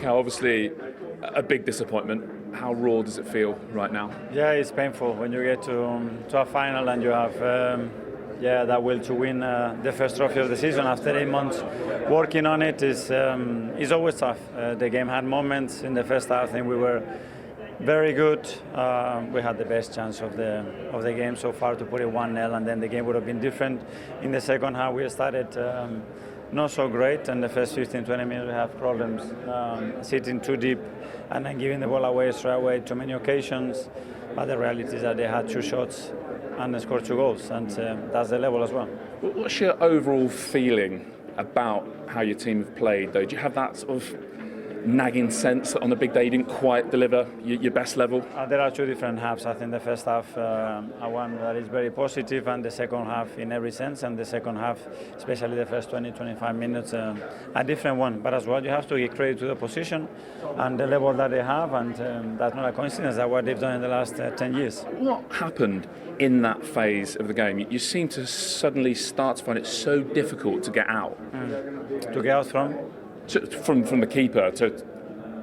Mikel, obviously a big disappointment. How raw does it feel right now? Yeah, it's painful when you get to a final and you have that will to win the first trophy of the season after 8 months working on it is always tough. The game had moments in the first half. I think we were very good. We had the best chance of the game so far to put it 1-0, and then the game would have been different. In the second half, we started not so great, and the first 15-20 minutes we have problems sitting too deep and then giving the ball away straight away too many occasions. But the reality is that they had 2 shots and they scored 2 goals, and that's the level as well. What's your overall feeling about how your team have played, though? Do you have that sort of nagging sense that on the big day you didn't quite deliver your best level? There are 2 different halves. I think the first half, one that is very positive, and the second half in every sense, and the second half, especially the first 20-25 minutes, a different one. But as well, you have to give credit to the position and the level that they have, and that's not a coincidence. That's what they've done in the last 10 years. What happened in that phase of the game? You seem to suddenly start to find it so difficult to get out. To get out from? From the keeper to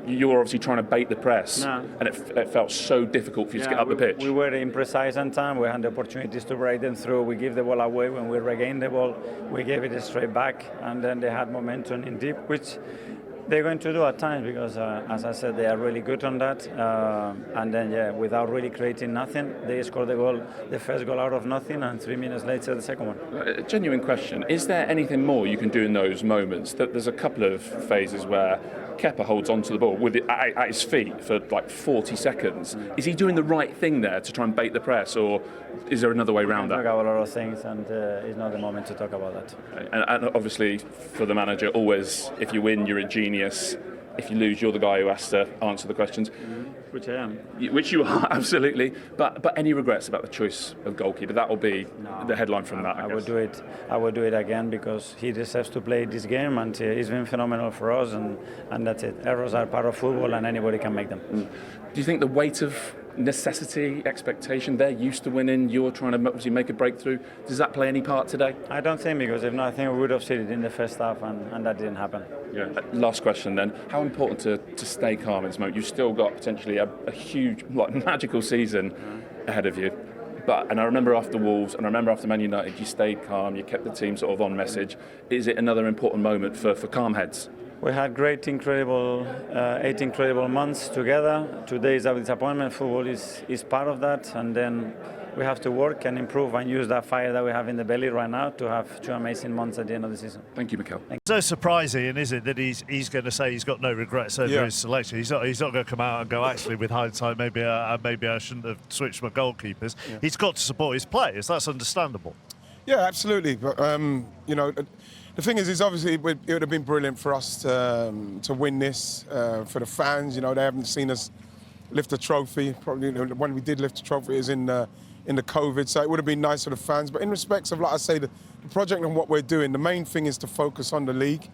you were obviously trying to bait the press, no. And it felt so difficult for you to get up the pitch. We were imprecise on time. We had the opportunities to break them through. We give the ball away. When we regained the ball, we gave it straight back, and then they had momentum in deep, which they're going to do at times because, as I said, they are really good on that. And then, without really creating nothing, they scored the first goal out of nothing, and 3 minutes later, the second one. A genuine question. Is there anything more you can do in those moments? There's a couple of phases where Kepa holds onto the ball with it at his feet for like 40 seconds. Is he doing the right thing there to try and bait the press, or is there another way around that? We talk about a lot of things, and it's not the moment to talk about that. And obviously, for the manager, always, if you win, you're a genius. If you lose, you're the guy who has to answer the questions. Which I am. Which you are, absolutely. But any regrets about the choice of goalkeeper? That will be the headline from that, I guess. I would do it again because he deserves to play this game, and he's been phenomenal for us, and that's it. Errors are part of football, and anybody can make them. Do you think the weight of necessity, expectation, they're used to winning, you're trying to obviously make a breakthrough, does that play any part today? I don't think, because if not, I think we would have seen it in the first half, and that didn't happen. Yeah. Last question then, how important to stay calm in this moment? You've still got potentially a huge, magical season ahead of you. And I remember after Wolves, and I remember after Man United, you stayed calm, you kept the team sort of on message. Is it another important moment for calm heads? We had 8 incredible months together. Today is a disappointment. Football is part of that, and then we have to work and improve and use that fire that we have in the belly right now to have 2 amazing months at the end of the season. Thank you, Mikel. It's so surprising, is it, that he's going to say he's got no regrets over his selection. He's not going to come out and go, actually, with hindsight, maybe I shouldn't have switched my goalkeepers. Yeah. He's got to support his players. That's understandable. Yeah, absolutely. But the thing is obviously it would have been brilliant for us to win this for the fans. They haven't seen us lift a trophy. Probably when we did lift a trophy, it was in the COVID, so it would have been nice for the fans. But in respects of, like I say, the project and what we're doing, the main thing is to focus on the league.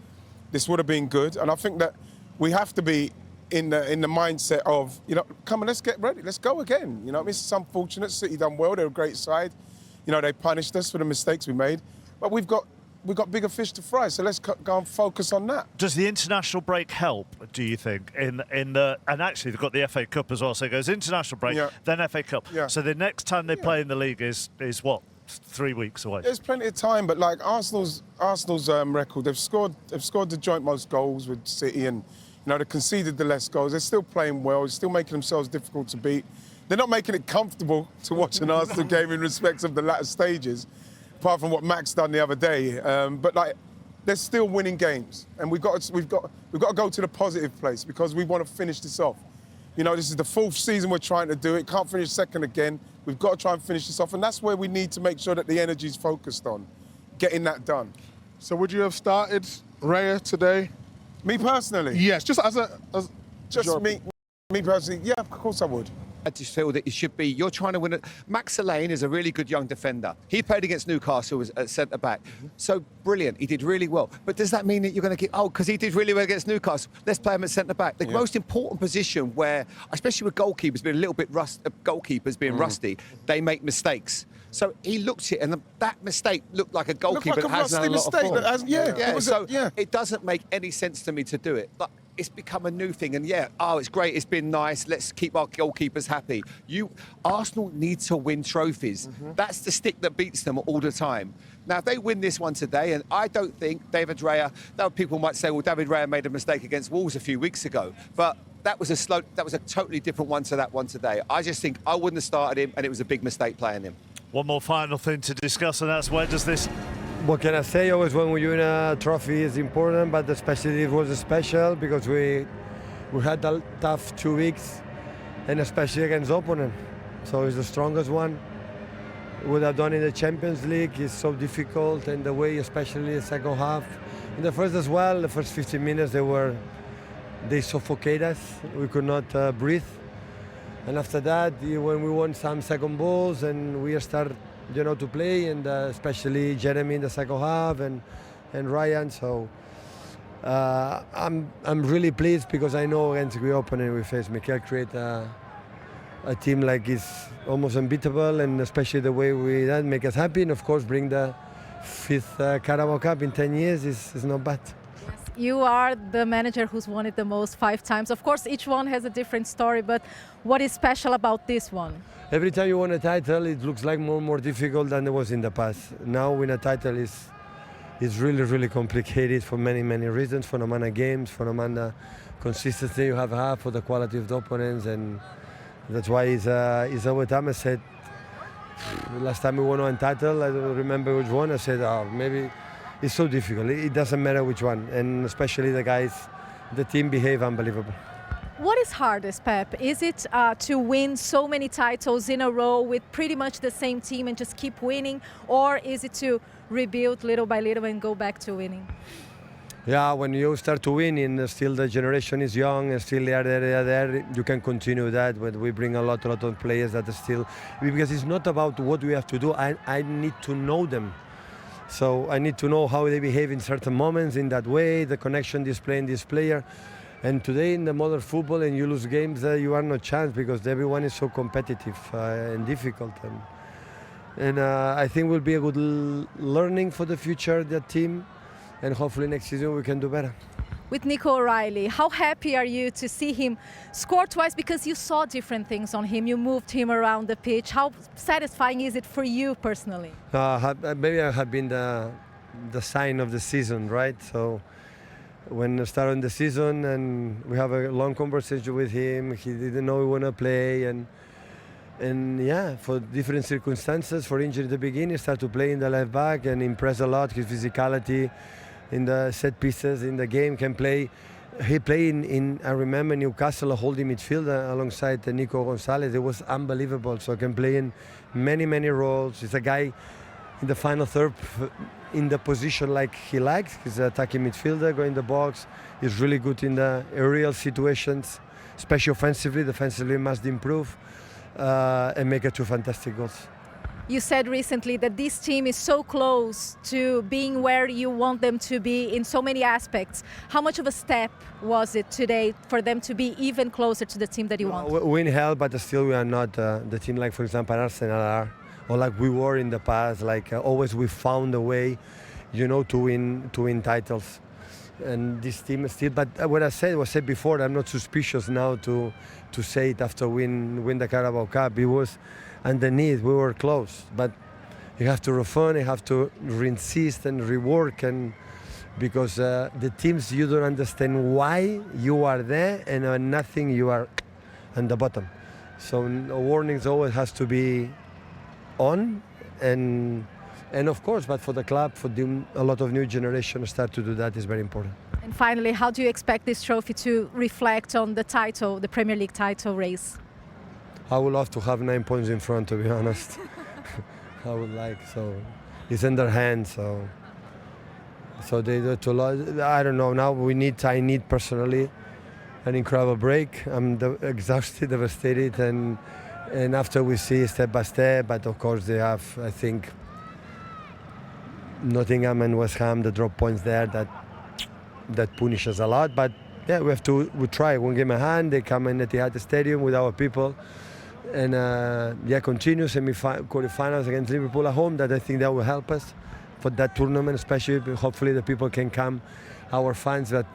This would have been good, and I think that we have to be in the mindset of, come on, let's get ready, let's go again. It's unfortunate. City done well; they're a great side. They punished us for the mistakes we made, but we've got bigger fish to fry, so let's go and focus on that. Does the international break help, do you think? And actually they've got the FA Cup as well, so it goes international break, then FA Cup. Yeah. So the next time they play in the league is what, 3 weeks away? There's plenty of time, but like Arsenal's record, they've scored the joint most goals with City, and they conceded the less goals. They're still playing well, they're still making themselves difficult to beat. They're not making it comfortable to watch an Arsenal game in respect of the latter stages, apart from what Max done the other day. But they're still winning games, and we've got to go to the positive place because we want to finish this off. This is the 4th season we're trying to do it. Can't finish second again. We've got to try and finish this off, and that's where we need to make sure that the energy is focused on getting that done. So would you have started Raya today? Me personally? Yes, just as me personally. Yeah, of course I would. I just feel that it should be, you're trying to win it. Max Lane is a really good young defender. He played against Newcastle as a centre-back. So brilliant, he did really well. But does that mean that you're going to because he did really well against Newcastle, let's play him at centre-back. The most important position where, especially with goalkeepers being a little bit rusty, they make mistakes. So he looked at it, and that mistake looked like a goalkeeper that hasn't had a lot of form. It doesn't make any sense to me to do it. But it's become a new thing. And yeah, it's great, it's been nice, let's keep our goalkeepers happy. Arsenal need to win trophies. That's the stick that beats them all the time. Now, if they win this one today, and I don't think David Raya, now people might say, well, David Raya made a mistake against Wolves a few weeks ago, but that was a totally different one to that one today. I just think I wouldn't have started him, and it was a big mistake playing him. One more final thing to discuss, and that's where does this... What can I say? Always when we win a trophy is important, but especially it was special because we had a tough 2 weeks, and especially against opponent. So it's the strongest one. What I've done in the Champions League is so difficult, and the way, especially the second half. In the first as well, the first 15 minutes they suffocate us. We could not breathe. And after that, when we won some second balls and we start, to play, and especially Jeremy in the second half and Ryan. So I'm really pleased because I know against the opponent we face, Mikel create a team like is almost unbeatable, and especially the way we that make us happy. And of course, bring the 5th Carabao Cup in 10 years is not bad. You are the manager who's won it the most, 5 times. Of course, each one has a different story, but what is special about this one? Every time you win a title, it looks like more difficult than it was in the past. Now, win a title is really complicated for many reasons, for the amount of games, for the amount of consistency you have, for the quality of the opponents, and that's why it's over time. I said, last time we won one title, I don't remember which one, I said, maybe it's so difficult. It doesn't matter which one, and especially the guys, the team behave unbelievable. What is hardest, Pep? Is it to win so many titles in a row with pretty much the same team and just keep winning, or is it to rebuild little by little and go back to winning? Yeah, when you start to win and still the generation is young and still they are there, you can continue that. But we bring a lot of players that are still, because it's not about what we have to do. I need to know them. So I need to know how they behave in certain moments in that way, the connection display in this player. And today in the modern football, and you lose games, you are no chance because everyone is so competitive and difficult. And I think will be a good learning for the future, that team. And hopefully next season we can do better. With Nico O'Reilly, how happy are you to see him score twice, because you saw different things on him, you moved him around the pitch. How satisfying is it for you personally? Maybe I have been the sign of the season, right? So when I started the season and we have a long conversation with him, he didn't know he want to play, and yeah, for different circumstances, for injury at the beginning, he started to play in the left back and impressed a lot, his physicality in the set pieces, in the game, can play. He played in I remember, Newcastle, a holding midfielder alongside Nico Gonzalez. It was unbelievable. So he can play in many roles. He's a guy in the final third in the position like he likes. He's an attacking midfielder, going in the box. He's really good in the aerial situations, especially offensively. Defensively must improve and make 2 fantastic goals. You said recently that this team is so close to being where you want them to be in so many aspects. How much of a step was it today for them to be even closer to the team that you want? We in hell, but still we are not the team like, for example, Arsenal are, or like we were in the past. Like always we found a way, to win titles. And this team is still, but what I said before, I'm not suspicious now to say it after win the Carabao Cup. It was underneath, we were close, but you have to refine, you have to insist and rework, and because the teams, you don't understand why you are there, and nothing, you are on the bottom. So warnings always has to be on, and of course, but for the club, for a lot of new generation start to do that is very important. And finally, how do you expect this trophy to reflect on the title, the Premier League title race? I would love to have 9 points in front, to be honest. I would like, so it's in their hands, so they do it a lot. I don't know, now I need personally an incredible break. I'm exhausted, devastated, and after we see step by step, but of course they have, I think, Nottingham and West Ham, the drop points there that punish us a lot, but yeah, we try. One game a hand, they come in at the Etihad Stadium with our people, and continue quarterfinals against Liverpool at home. That I think that will help us for that tournament, especially hopefully the people can come, our fans, that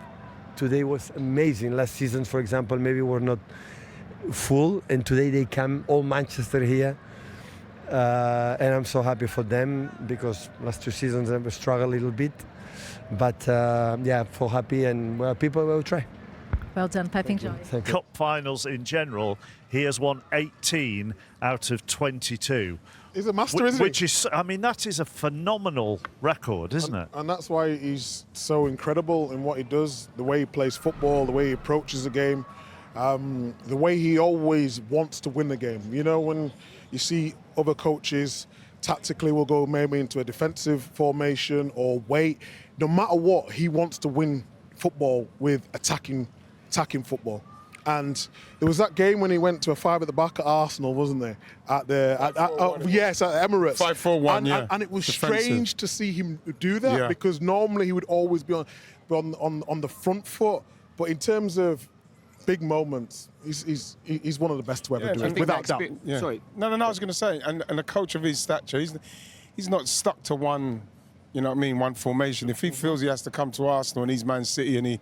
today was amazing. Last season, for example, maybe we're not full, and today they come all Manchester here. And I'm so happy for them because last 2 seasons I've struggled a little bit. But yeah, for happy and people will try. Well done, Pep. Enjoy. Cup finals in general, he has won 18 out of 22. He's a master, isn't he? Which is, I mean, that is a phenomenal record, isn't it? And that's why he's so incredible in what he does, the way he plays football, the way he approaches the game, the way he always wants to win the game. You know, when you see other coaches tactically will go maybe into a defensive formation or wait, no matter what, he wants to win football with attacking football. And there was that game when he went to a 5 at the back at Arsenal, wasn't there? Yes, at Emirates. 5-4-1, and it was defensive. strange to see him do that because normally he would always be on the front foot. But in terms of big moments, he's one of the best to ever do it, without doubt. Yeah. Sorry. No, I was going to say, and a coach of his stature, he's not stuck to one, you know what I mean, one formation. If he feels he has to come to Arsenal and he's Man City and he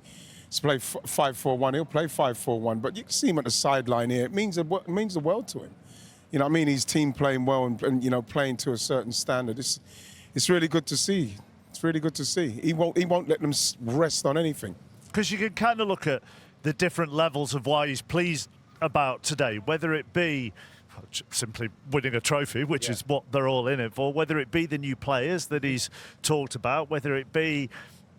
play 5-4-1, he'll play 5-4-1. But you can see him at the sideline here. It means the world to him. You know what I mean? His team playing well and you know, playing to a certain standard. It's really good to see. It's really good to see. He won't let them rest on anything. Because you can kind of look at the different levels of why he's pleased about today, whether it be simply winning a trophy, which is what they're all in it for, whether it be the new players that he's talked about, whether it be,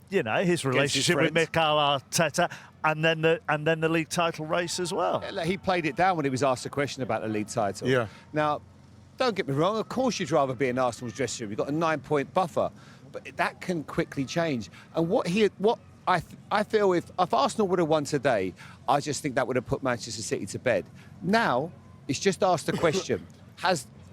you know, his relationship with Mikel Arteta, and then the league title race as well. He played it down when he was asked a question about the league title. Yeah. Now, don't get me wrong, of course you'd rather be in Arsenal's dressing room. You've got a 9-point buffer, but that can quickly change. And I feel if Arsenal would have won today, I just think that would have put Manchester City to bed. Now, it's just asked the question,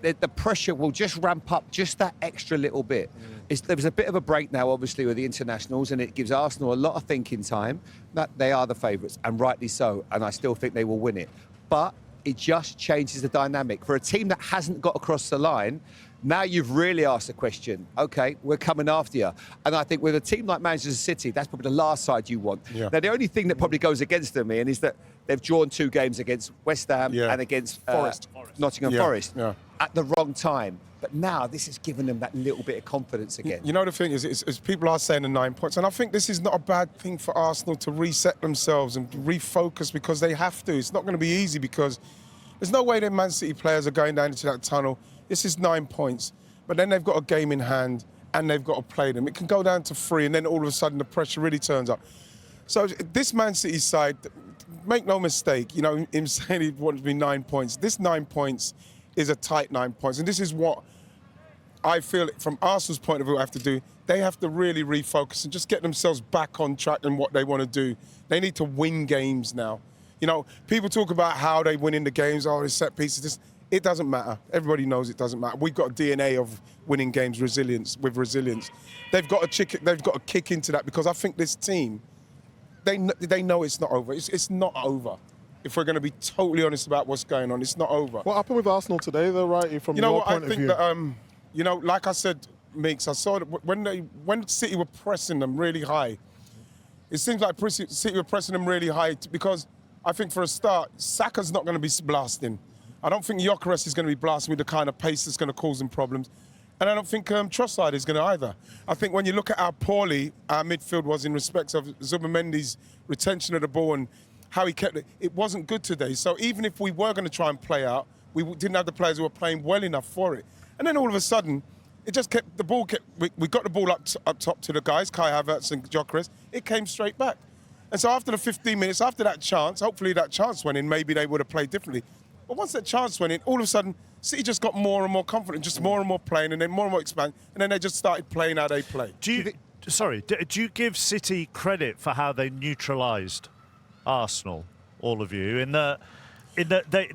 the pressure will just ramp up just that extra little bit. There was a bit of a break now, obviously, with the internationals, and it gives Arsenal a lot of thinking time. That they are the favourites, and rightly so, and I still think they will win it. But it just changes the dynamic. For a team that hasn't got across the line, now you've really asked the question, OK, we're coming after you. And I think with a team like Manchester City, that's probably the last side you want. Yeah. Now, the only thing that probably goes against them, Ian, is that they've drawn 2 games against West Ham and against Nottingham Forest at the wrong time. But now this has given them that little bit of confidence again. You know, the thing is people are saying the 9 points, and I think this is not a bad thing for Arsenal to reset themselves and refocus because they have to. It's not going to be easy because there's no way that Man City players are going down into that tunnel. This is 9 points, but then they've got a game in hand and they've got to play them. It can go down to 3 and then all of a sudden the pressure really turns up. So this Man City side, make no mistake, you know, him saying he wants to be 9 points. This 9 points is a tight 9 points. And this is what I feel from Arsenal's point of view have to do. They have to really refocus and just get themselves back on track in what they want to do. They need to win games now. You know, people talk about how they win in the games, the set pieces. It doesn't matter. Everybody knows it doesn't matter. We've got a DNA of winning games, resilience. They've got to kick into that because I think this team, they know it's not over. It's not over. If we're going to be totally honest about what's going on, it's not over. What happened with Arsenal today, though, right? From your point of view? That, you know, like I said, Meeks, I saw that when City were pressing them really high, it seems like City were pressing them really high because I think for a start, Saka's not going to be blasting. I don't think Gyökeres is going to be blasting with the kind of pace that's going to cause them problems. And I don't think Trossard is going to either. I think when you look at how poorly our midfield was in respect of Zubimendi's retention of the ball and how he kept it, it wasn't good today. So even if we were going to try and play out, we didn't have the players who were playing well enough for it. And then all of a sudden, it just kept the ball. We got the ball up top to the guys, Kai Havertz and Gyökeres. It came straight back. And so after the 15 minutes, after that chance, hopefully that chance went in, maybe they would have played differently. But once that chance went in, all of a sudden, City just got more and more confident, just more and more playing, and then more and more expand, and then they just started playing how they play. Do you give City credit for how they neutralised Arsenal, all of you, in that they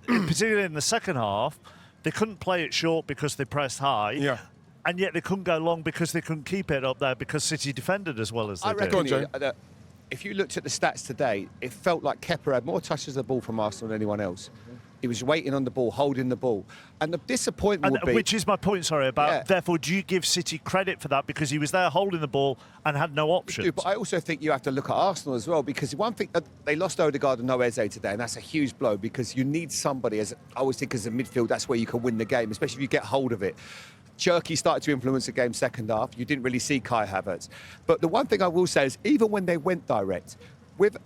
particularly in the second half, they couldn't play it short because they pressed high, and yet they couldn't go long because they couldn't keep it up there because City defended as well as they did. If you looked at the stats today, it felt like Kepa had more touches of the ball from Arsenal than anyone else. He was waiting on the ball, holding the ball. And the disappointment would be... Which is my point, sorry, about, therefore, do you give City credit for that? Because he was there holding the ball and had no options. But I also think you have to look at Arsenal as well, because one thing, they lost Odegaard and no Eze today, and that's a huge blow, because you need somebody, as I always think as a midfield, that's where you can win the game, especially if you get hold of it. Cherky started to influence the game second half. You didn't really see Kai Havertz. But the one thing I will say is, even when they went direct,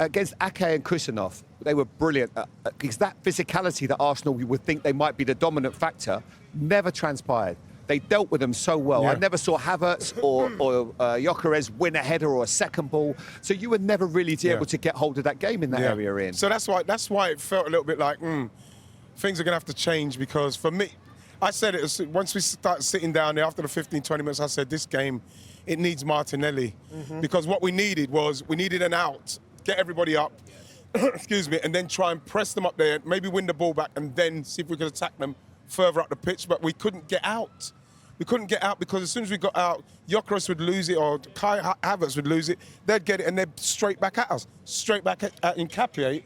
against Ake and Kusanov, they were brilliant. Because that physicality that Arsenal would think they might be the dominant factor never transpired. They dealt with them so well. Yeah. I never saw Havertz or Gyökeres win a header or a second ball. So you were never really able to get hold of that game in that area in. So that's why it felt a little bit like things are going to have to change, because for me, I said it once we started sitting down there after the 15, 20 minutes, I said this game, it needs Martinelli. Because what we needed an out, get everybody up, excuse me, and then try and press them up there, maybe win the ball back, and then see if we could attack them further up the pitch. But we couldn't get out. We couldn't get out because as soon as we got out, Gyökeres would lose it or Kai Havertz would lose it. They'd get it and they'd straight back at us. Straight back at Nkapie,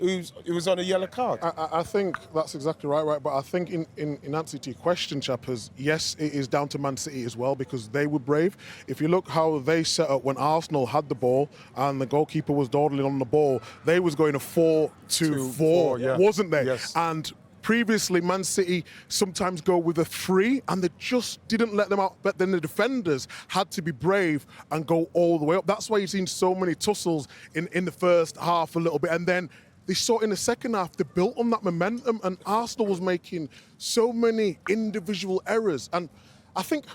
who was on a yellow card. I think that's exactly right. But I think in answer to your question, Chappers, yes, it is down to Man City as well, because they were brave. If you look how they set up when Arsenal had the ball and the goalkeeper was dawdling on the ball, they was going a 4-2-4, wasn't they? Yes. And previously, Man City sometimes go with a 3 and they just didn't let them out. But then the defenders had to be brave and go all the way up. That's why you've seen so many tussles in the first half a little bit. And then they saw in the second half, they built on that momentum, and Arsenal was making so many individual errors. And I think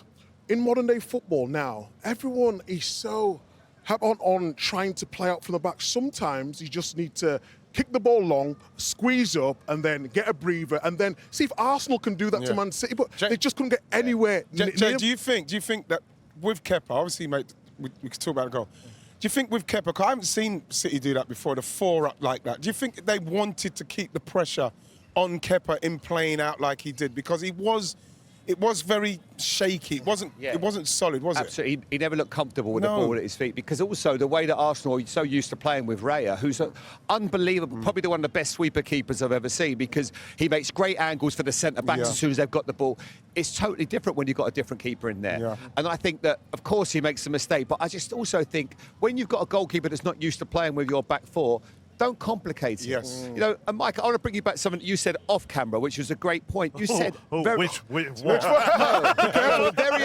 in modern day football now, everyone is so on trying to play out from the back. Sometimes you just need to kick the ball long, squeeze up, and then get a breather, and then see if Arsenal can do that to Man City. But they just couldn't get anywhere. Jay, do you think that with Kepa, obviously, mate, we could talk about a goal. Do you think with Kepa, because I haven't seen City do that before, the 4 up like that. Do you think they wanted to keep the pressure on Kepa in playing out like he did? Because it was very shaky. It wasn't solid, was it? Absolutely. He never looked comfortable with the ball at his feet, because also the way that Arsenal are so used to playing with Raya, who's unbelievable, probably one of the best sweeper keepers I've ever seen, because he makes great angles for the centre-backs as soon as they've got the ball. It's totally different when you've got a different keeper in there. Yeah. And I think that, of course, he makes a mistake, but I just also think when you've got a goalkeeper that's not used to playing with your back 4, don't complicate it. Yes. You know, and Mike, I want to bring you back something you said off camera, which was a great point. You said... Which what? No, very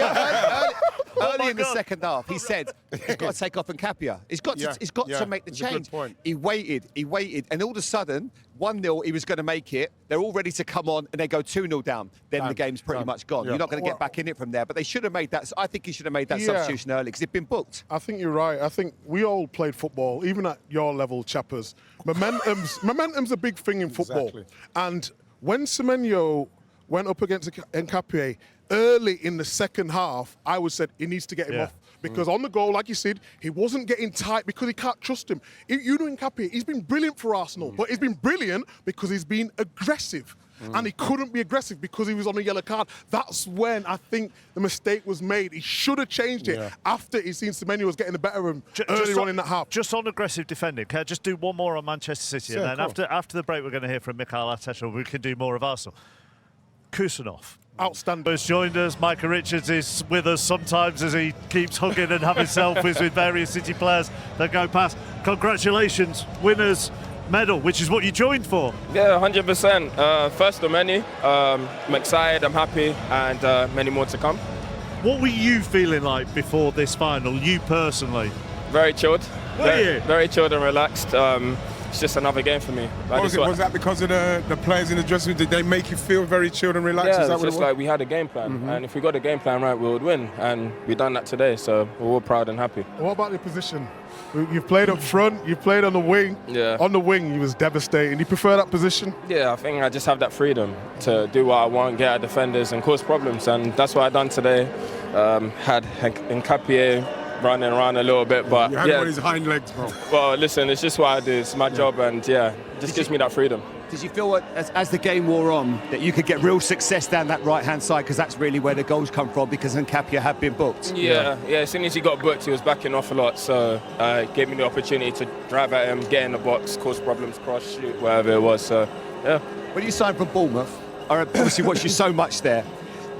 early in the second half, he said, he's got to take off Nkapie. He's got to make the change. He waited, and all of a sudden, 1-0, he was going to make it. They're all ready to come on, and they go 2-0 down. Then the game's pretty much gone. You're not going to get back in it from there. But they should have made that. I think he should have made that substitution early, because he'd been booked. I think you're right. I think we all played football, even at your level, Chappers. Momentum's a big thing in football. Exactly. And when Semenyo went up against Nkapie early in the second half, I would said he needs to get him off. Because on the goal, like you said, he wasn't getting tight because he can't trust him. You know, Nkapie, he's been brilliant for Arsenal, but he's been brilliant because he's been aggressive. And he couldn't be aggressive because he was on a yellow card. That's when I think the mistake was made. He should have changed it after he's seen Semenyo was getting the better of him early on in that half. Just on aggressive defending, can I just do one more on Manchester City? And then after the break, we're going to hear from Mikel Arteta. We can do more of Arsenal. Kusanov. Outstanding. Has joined us. Micah Richards is with us sometimes as he keeps hugging and having selfies with various City players that go past. Congratulations, winners medal, which is what you joined for. Yeah, 100%. First of many. I'm excited, I'm happy, and many more to come. What were you feeling like before this final, you personally? Very chilled. Very chilled and relaxed. It's just another game for me. Was that because of the players in the dressing room? Did they make you feel very chilled and relaxed? Yeah, it's just like we had a game plan, and if we got a game plan right, we would win, and we done that today, so we're all proud and happy. What about the position? You've played up front, you've played on the wing. Yeah. On the wing, you was devastating. You prefer that position? Yeah, I think I just have that freedom to do what I want, get at defenders and cause problems, and that's what I done today. Had Nkapie running around a little bit. But You had him on his hind legs, bro. well, listen, it's just what I do. It's my job, and it just gives me that freedom. Did you feel as the game wore on that you could get real success down that right-hand side, because that's really where the goals come from, because Nkapia had been booked? Yeah. As soon as he got booked, he was backing off a lot, so it gave me the opportunity to drive at him, get in the box, cause problems, cross, shoot, whatever it was. So, yeah. When you signed from Bournemouth, I obviously watched you so much there.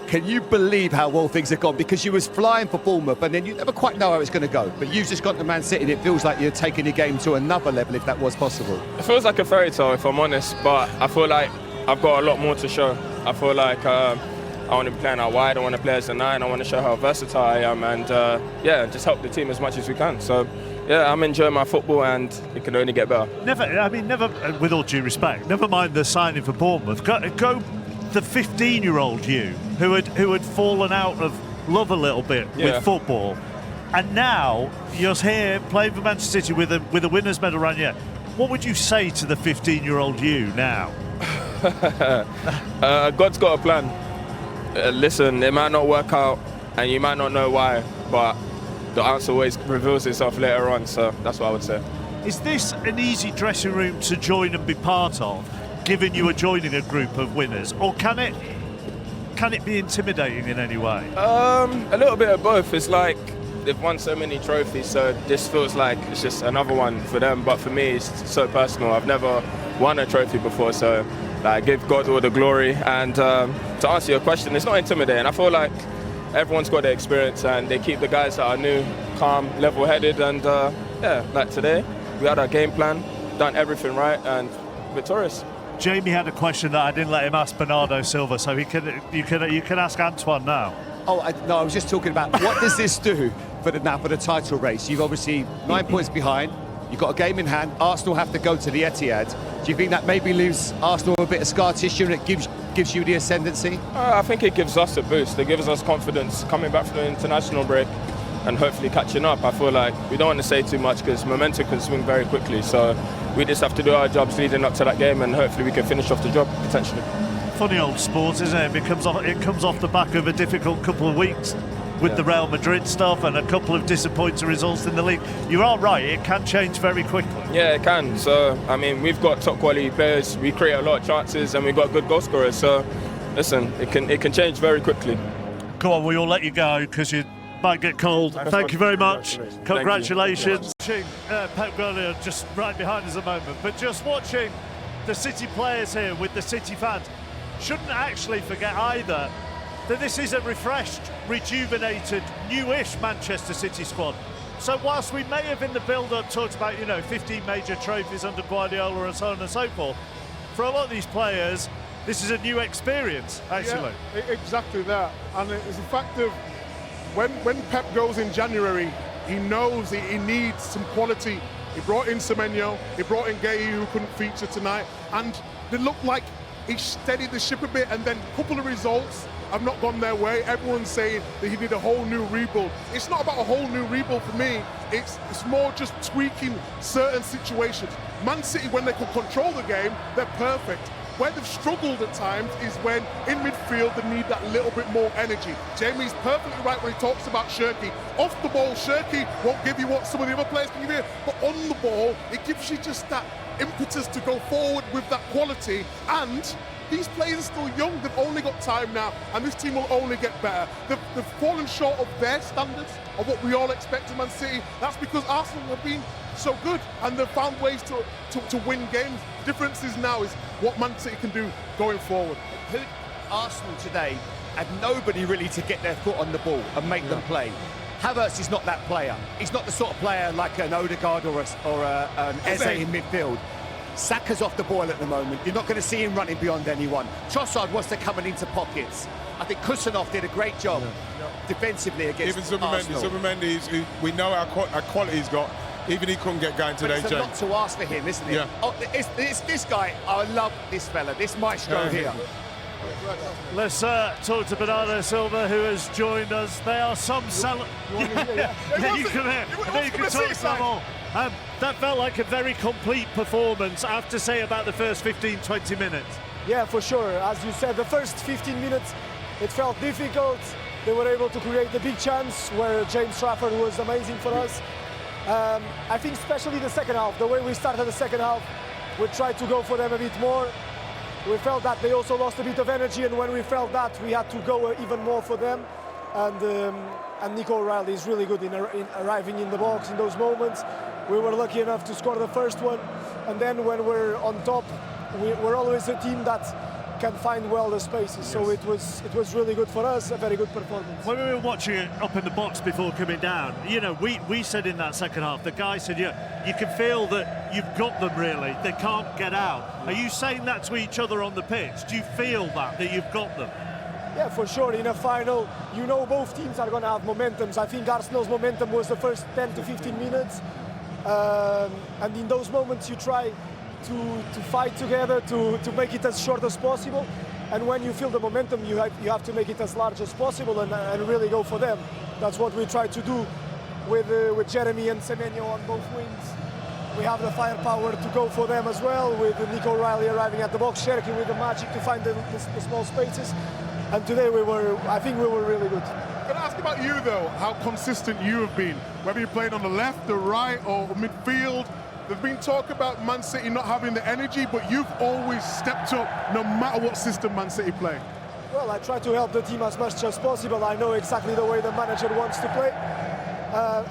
Can you believe how well things have gone? Because you was flying for Bournemouth, and then you never quite know how it's going to go. But you've just got to Man City, and it feels like you're taking your game to another level, if that was possible. It feels like a fairy tale, if I'm honest, but I feel like I've got a lot more to show. I feel like I want to be playing out wide, I want to play as a 9, I want to show how versatile I am, and just help the team as much as we can. So, I'm enjoying my football, and it can only get better. Never, with all due respect, never mind the signing for Bournemouth. Go the 15-year-old you who had fallen out of love a little bit with football, and now you're here playing for Manchester City with a winners' medal around you. What would you say to the 15-year-old you now? God's got a plan. Listen, it might not work out, and you might not know why, but the answer always reveals itself later on. So that's what I would say. Is this an easy dressing room to join and be part of, given you are joining a group of winners, or can it be intimidating in any way? A little bit of both. It's like they've won so many trophies, so this feels like it's just another one for them. But for me, it's so personal. I've never won a trophy before, so I give God all the glory. And to answer your question, it's not intimidating. I feel like everyone's got their experience, and they keep the guys that are new calm, level-headed, and like today, we had our game plan, done everything right, and victorious. Jamie had a question that I didn't let him ask Bernardo Silva, so you can ask Antoine now. I was just talking about what does this do for the title race? You've obviously 9 points behind. You've got a game in hand. Arsenal have to go to the Etihad. Do you think that maybe leaves Arsenal a bit of scar tissue and it gives you the ascendancy? I think it gives us a boost. It gives us confidence coming back from the international break and hopefully catching up. I feel like we don't want to say too much because momentum can swing very quickly. So we just have to do our jobs leading up to that game, and hopefully we can finish off the job potentially. Funny old sport, isn't it? It comes off the back of a difficult couple of weeks with the Real Madrid stuff and a couple of disappointing results in the league. You are right, it can change very quickly. Yeah, it can. So, I mean, we've got top quality players, we create a lot of chances, and we've got good goal scorers. So, listen, it can change very quickly. Go on, we will let you go because you might get cold. Thank you very much. Congratulations. Watching Pep Guardiola just right behind us a moment, but just watching the City players here with the City fans, shouldn't actually forget either that this is a refreshed, rejuvenated, newish Manchester City squad. So whilst we may have in the build-up talked about, 15 major trophies under Guardiola and so on and so forth, for a lot of these players, this is a new experience, actually. Yeah, exactly that. And it's the fact of when Pep goes in January, he knows he needs some quality. He brought in Semenyo, he brought in Ake, who couldn't feature tonight, and they look like he steadied the ship a bit, and then a couple of results have not gone their way. Everyone's saying that he did a whole new rebuild. It's not about a whole new rebuild for me. It's more just tweaking certain situations. Man City, when they can control the game, they're perfect. Where they've struggled at times is when in midfield they need that little bit more energy. Jamie's perfectly right when he talks about Shirky. Off the ball, Shirky won't give you what some of the other players can give you, but on the ball, it gives you just that impetus to go forward with that quality. And these players are still young, they've only got time now, and this team will only get better. They've fallen short of their standards, of what we all expect of Man City. That's because Arsenal have been so good, and they've found ways to win games. The difference is now is what Man City can do going forward. Arsenal today had nobody really to get their foot on the ball and make them play. Havertz is not that player. He's not the sort of player like an Odegaard or an Eze in midfield. Saka's off the ball at the moment. You're not going to see him running beyond anyone. Trossard wants to come into pockets. I think Kusanov did a great job defensively against Arsenal. Zubimendi, we know our quality he's got. Even he couldn't get going today, James. It's a lot to ask for him, isn't it? Yeah. Oh, it's this guy. I love this fella, this maestro here. Let's talk to Bernardo Silva, who has joined us. There are some you come here. You can talk to them all. That felt like a very complete performance, I have to say, about the first 15-20 minutes. Yeah, for sure. As you said, the first 15 minutes, it felt difficult. They were able to create the big chance where James Trafford was amazing for us. I think especially the second half, the way we started the second half, we tried to go for them a bit more. We felt that they also lost a bit of energy, and when we felt that, we had to go even more for them. And Mikel Arteta is really good in arriving in the box in those moments. We were lucky enough to score the first one, and then when we're on top, we're always a team that can find well the spaces. Yes. So it was really good for us, a very good performance. When we were watching it up in the box before coming down, you know, we said in that second half, the guy said, yeah, you can feel that you've got them really, they can't get out. Are you saying that to each other on the pitch? Do you feel that you've got them? Yeah, for sure. In a final, you know both teams are going to have momentums. I think Arsenal's momentum was the first 10 to 15 minutes. And in those moments you try to fight together, to make it as short as possible. And when you feel the momentum, you have to make it as large as possible and really go for them. That's what we try to do with Jeremy and Semenyo on both wings. We have the firepower to go for them as well, with Mikel Arteta arriving at the box, Cherky with the magic to find the small spaces. And today I think we were really good. Can I ask about you though, how consistent you have been? Whether you're playing on the left, the right, or midfield, there's been talk about Man City not having the energy, but you've always stepped up no matter what system Man City play. Well, I try to help the team as much as possible. I know exactly the way the manager wants to play.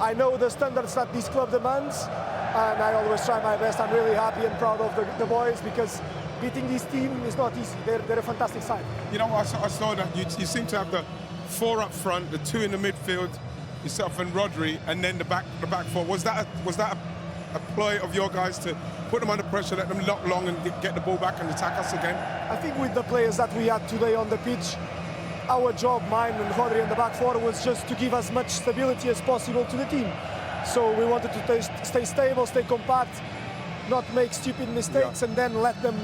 I know the standards that this club demands, and I always try my best. I'm really happy and proud of the boys, because beating this team is not easy. They're a fantastic side. You know, I saw that you seem to have the 4 up front, the 2 in the midfield, yourself and Rodri, and then the back 4. Was that a ploy of your guys to put them under pressure, let them lock long and get the ball back and attack us again? I think with the players that we had today on the pitch, our job, mine and Rodri in the back 4, was just to give as much stability as possible to the team. So we wanted to stay stable, stay compact, not make stupid mistakes, and then let them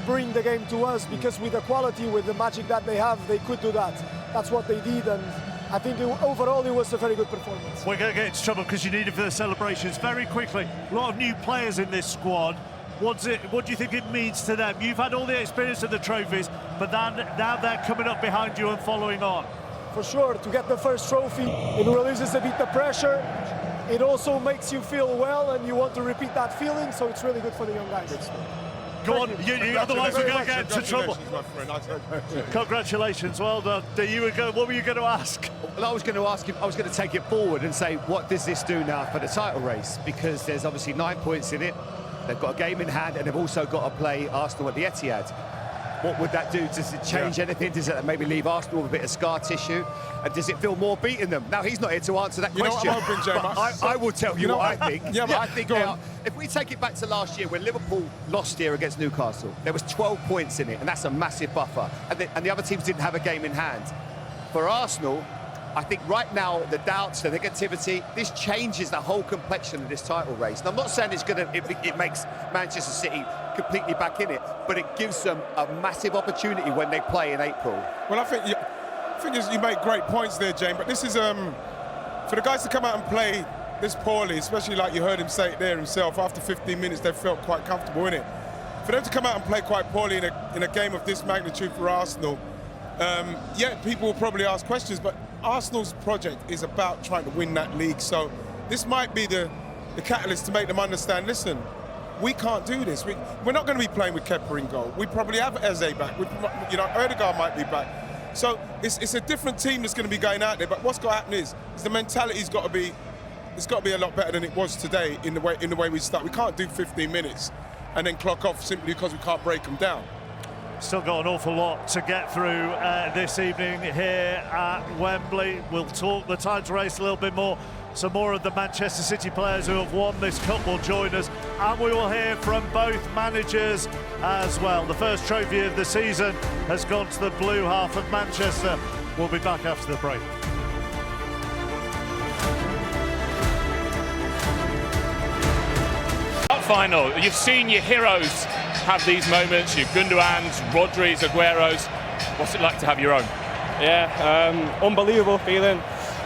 bring the game to us, because with the quality, with the magic that they have, they could do that. That's what they did, and I think overall it was a very good performance. We're going to get into trouble because you need it for the celebrations. Very quickly, a lot of new players in this squad. What do you think it means to them? You've had all the experience of the trophies, but now they're coming up behind you and following on. For sure, to get the first trophy, it releases a bit the pressure. It also makes you feel well, and you want to repeat that feeling, so it's really good for the young guys. Go on, otherwise we're going to get into trouble. Congratulations, well done. What were you going to ask? Well, I was going to ask him, I was going to take it forward and say, what does this do now for the title race? Because there's obviously 9 points in it. They've got a game in hand, and they've also got to play Arsenal at the Etihad. What would that do? Does it change anything? Does it maybe leave Arsenal with a bit of scar tissue? And does it feel more beating them? Now, he's not here to answer that question. What I'm hoping, Jay, I will tell you what I think. Yeah, I think now, if we take it back to last year when Liverpool lost here against Newcastle, there was 12 points in it, and that's a massive buffer. And the other teams didn't have a game in hand. For Arsenal, I think right now, the doubts, the negativity, this changes the whole complexion of this title race. And I'm not saying it makes Manchester City completely back in it, but it gives them a massive opportunity when they play in April. Well, I think you make great points there, James, but this is, for the guys to come out and play this poorly, especially like you heard him say it there himself, after 15 minutes they felt quite comfortable in it. For them to come out and play quite poorly in a game of this magnitude for Arsenal, yeah, people will probably ask questions, but Arsenal's project is about trying to win that league, so this might be the catalyst to make them understand, listen, we can't do this. We're not going to be playing with Kepa in goal. We probably have Eze back. Odegaard might be back. So it's a different team that's going to be going out there, but what's got to happen is the mentality's got to be, it's got to be a lot better than it was today in the way we start. We can't do 15 minutes and then clock off simply because we can't break them down. Still got an awful lot to get through this evening here at Wembley. We'll talk the title race a little bit more. Some more of the Manchester City players who have won this cup will join us, and we will hear from both managers as well. The first trophy of the season has gone to the blue half of Manchester. We'll be back after the break. Final, you've seen your heroes have these moments, your Gundogan's, Rodri's, Aguero's. What's it like to have your own? Yeah, unbelievable feeling.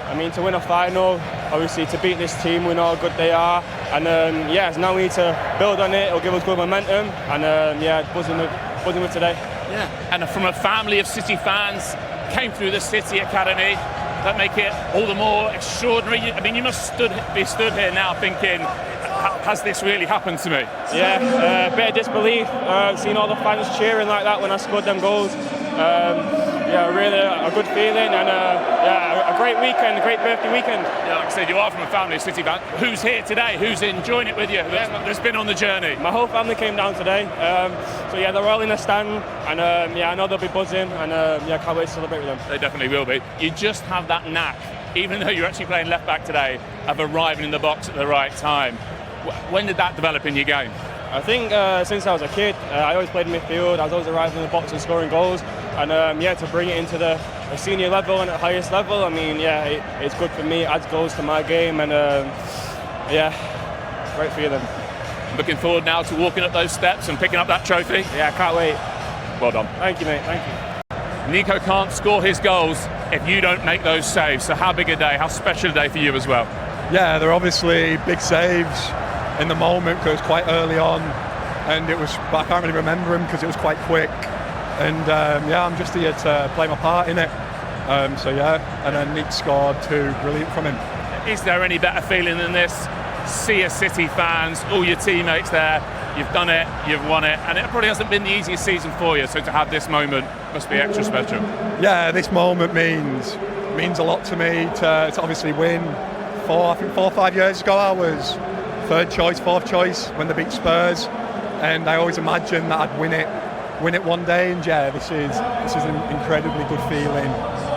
I mean, to win a final, obviously to beat this team, we know how good they are, and yeah, now we need to build on it. It'll give us good momentum, and yeah, buzzing with today. Yeah, and from a family of City fans, came through the City Academy. that make it all the more extraordinary? I mean, you must be stood here now thinking, has this really happened to me? Yeah, bit of disbelief, seeing all the fans cheering like that when I scored them goals. Yeah, really a good feeling, and a great weekend, a great birthday weekend. Yeah, like I said, you are from a family of City fans. Who's here today? Who's enjoying it with you? That's been on the journey? My whole family came down today, so yeah, they're all in the stand, and yeah, I know they'll be buzzing, and yeah, can't wait to celebrate with them. They definitely will be. You just have that knack, even though you're actually playing left back today, of arriving in the box at the right time. When did that develop in your game? I think since I was a kid, I always played midfield. I was always arriving in the box and scoring goals. And yeah, to bring it into the senior level and at the highest level, I mean, yeah, it's good for me. It adds goals to my game, and yeah, great feeling. Looking forward now to walking up those steps and picking up that trophy. Yeah, I can't wait. Well done. Thank you, mate. Thank you. Nico can't score his goals if you don't make those saves. So how big a day, how special a day for you as well? Yeah, they're obviously big saves in the moment because it was quite early on, and it was. I can't really remember them because it was quite quick. And yeah, I'm just here to play my part in it. So yeah, and then Nick scored 2, brilliant from him. Is there any better feeling than this? See a City fans, all your teammates there. You've done it, you've won it, and it probably hasn't been the easiest season for you. So to have this moment must be extra special. Yeah, this moment means a lot to me to obviously win. 4 or 5 years ago, I was 3rd choice, 4th choice when they beat Spurs, and I always imagined that I'd win it one day. And yeah, this is an incredibly good feeling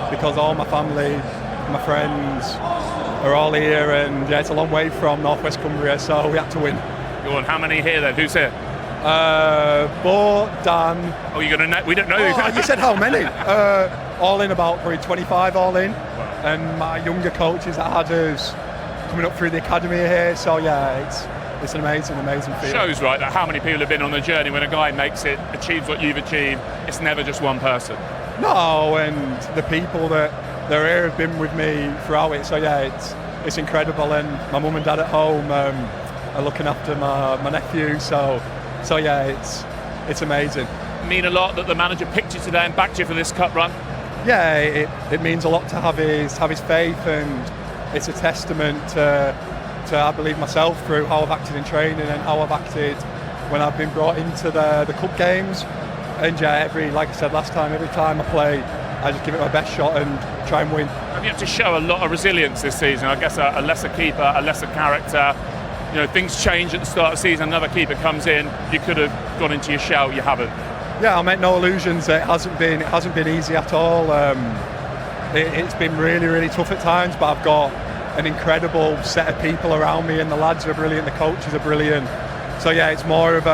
because all my family, my friends are all here, and yeah, it's a long way from North West Cumbria, so we had to win. Go on, how many here then? Who's here? Bo, Dan. Oh, you're gonna know? We don't know. You said how many? All in about probably 25 all in, and my younger coaches that had us coming up through the academy here. So yeah, it's an amazing feeling. Shows right that how many people have been on the journey. When a guy makes it, achieves what you've achieved, it's never just one person. No, and the people that are here have been with me throughout it. So yeah, it's incredible, and my mum and dad at home are looking after my nephew. So yeah, it's amazing. Mean a lot that the manager picked you today and backed you for this cup run. Yeah, it means a lot to have his faith, and it's a testament to I believe myself through how I've acted in training and how I've acted when I've been brought into the cup games. And yeah, like I said last time, every time I play, I just give it my best shot and try and win. You have to show a lot of resilience this season. I guess a lesser keeper, a lesser character. You know, things change at the start of the season. Another keeper comes in. You could have gone into your shell. You haven't. Yeah, I'll make no illusions. It hasn't been easy at all. It's been really, really tough at times, but I've got an incredible set of people around me, and the lads are brilliant, the coaches are brilliant. So yeah, it's more of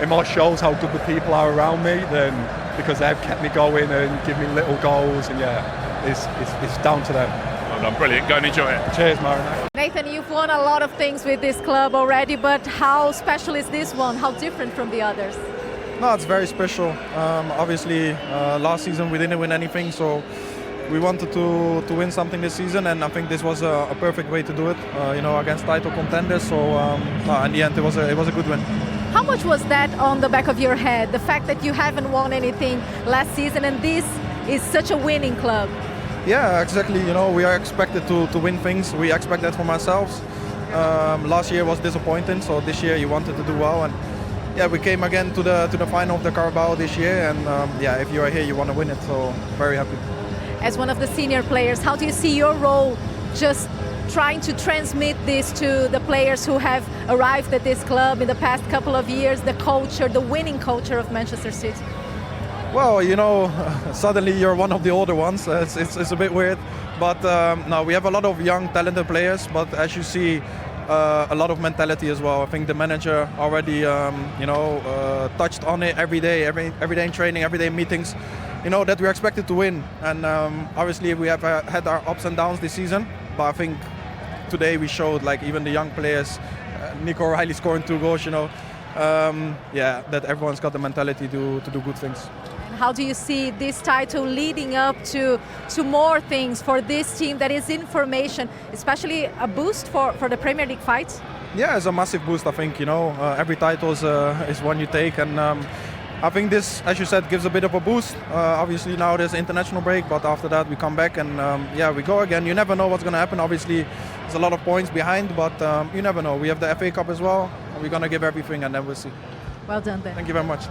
it more shows how good the people are around me than because they've kept me going and give me little goals, and yeah, it's down to them. Well done, brilliant. Go and enjoy it. Cheers, Marin. Nathan, you've won a lot of things with this club already, but how special is this one? How different from the others? No, it's very special. Obviously, last season we didn't win anything, so we wanted to win something this season, and I think this was a perfect way to do it. Against title contenders. So in the end, it was a good win. How much was that on the back of your head? The fact that you haven't won anything last season, and this is such a winning club. Yeah, exactly. We are expected to win things. We expect that from ourselves. Last year was disappointing, so this year you wanted to do well, and yeah, we came again to the final of the Carabao this year, and yeah, if you are here, you want to win it. So very happy. As one of the senior players, how do you see your role just trying to transmit this to the players who have arrived at this club in the past couple of years, the culture, the winning culture of Manchester City? Well, suddenly you're one of the older ones. It's a bit weird, but no, we have a lot of young, talented players, but as you see, a lot of mentality as well. I think the manager already, touched on it every day in training, every day in meetings. That we're expected to win, and obviously we have had our ups and downs this season, but I think today we showed, like even the young players, Nico O'Reilly scoring 2 goals, that everyone's got the mentality to do good things. And how do you see this title leading up to more things for this team that is in formation, especially a boost for the Premier League fight? Yeah, it's a massive boost, I think. Every title is one you take, and I think this, as you said, gives a bit of a boost. Obviously now there's international break, but after that we come back and we go again. You never know what's going to happen. Obviously there's a lot of points behind, but you never know. We have the FA Cup as well. We're going to give everything and then we'll see. Well done then. Thank you very much.